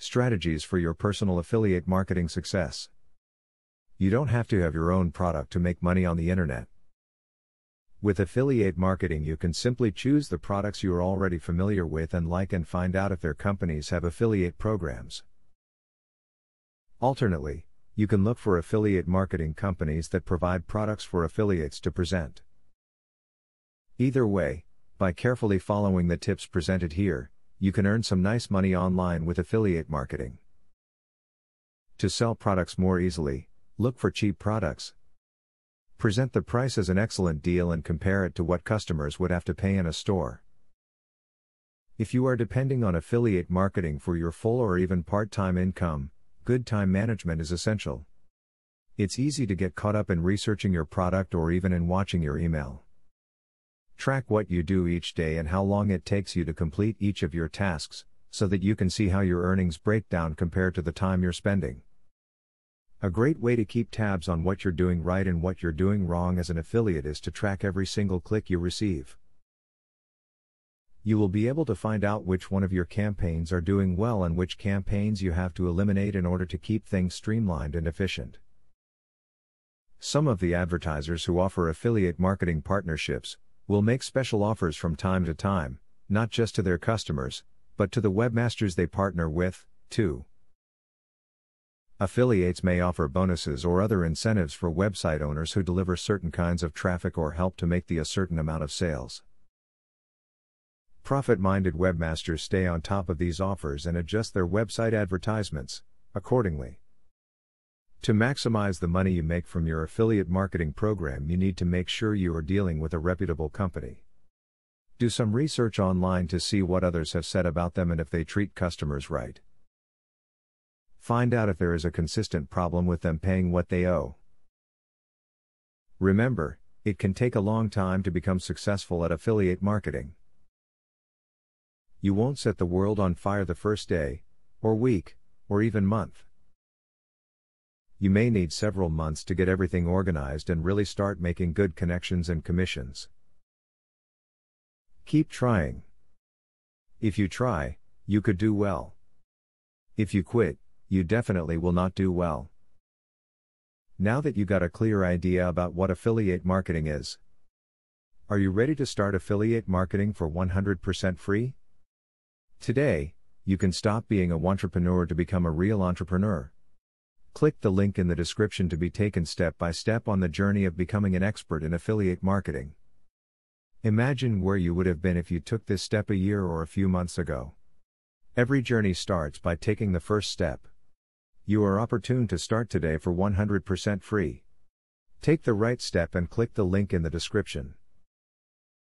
Strategies for your personal affiliate marketing success. You don't have to have your own product to make money on the internet. With affiliate marketing, you can simply choose the products you are already familiar with and like and find out if their companies have affiliate programs. Alternately, you can look for affiliate marketing companies that provide products for affiliates to present. Either way, by carefully following the tips presented here, you can earn some nice money online with affiliate marketing. To sell products more easily, look for cheap products. Present the price as an excellent deal and compare it to what customers would have to pay in a store. If you are depending on affiliate marketing for your full or even part-time income, good time management is essential. It's easy to get caught up in researching your product or even in watching your email. Track what you do each day and how long it takes you to complete each of your tasks, so that you can see how your earnings break down compared to the time you're spending. A great way to keep tabs on what you're doing right and what you're doing wrong as an affiliate is to track every single click you receive. You will be able to find out which one of your campaigns are doing well and which campaigns you have to eliminate in order to keep things streamlined and efficient. Some of the advertisers who offer affiliate marketing partnerships will make special offers from time to time, not just to their customers, but to the webmasters they partner with, too. Affiliates may offer bonuses or other incentives for website owners who deliver certain kinds of traffic or help to make a certain amount of sales. Profit-minded webmasters stay on top of these offers and adjust their website advertisements accordingly. To maximize the money you make from your affiliate marketing program, you need to make sure you are dealing with a reputable company. Do some research online to see what others have said about them and if they treat customers right. Find out if there is a consistent problem with them paying what they owe. Remember, it can take a long time to become successful at affiliate marketing. You won't set the world on fire the first day, or week, or even month. You may need several months to get everything organized and really start making good connections and commissions. Keep trying. If you try, you could do well. If you quit, you definitely will not do well. Now that you got a clear idea about what affiliate marketing is, are you ready to start affiliate marketing for 100% free? Today, you can stop being a wantrepreneur to become a real entrepreneur. Click the link in the description to be taken step by step on the journey of becoming an expert in affiliate marketing. Imagine where you would have been if you took this step a year or a few months ago. Every journey starts by taking the first step. You are opportune to start today for 100% free. Take the right step and click the link in the description.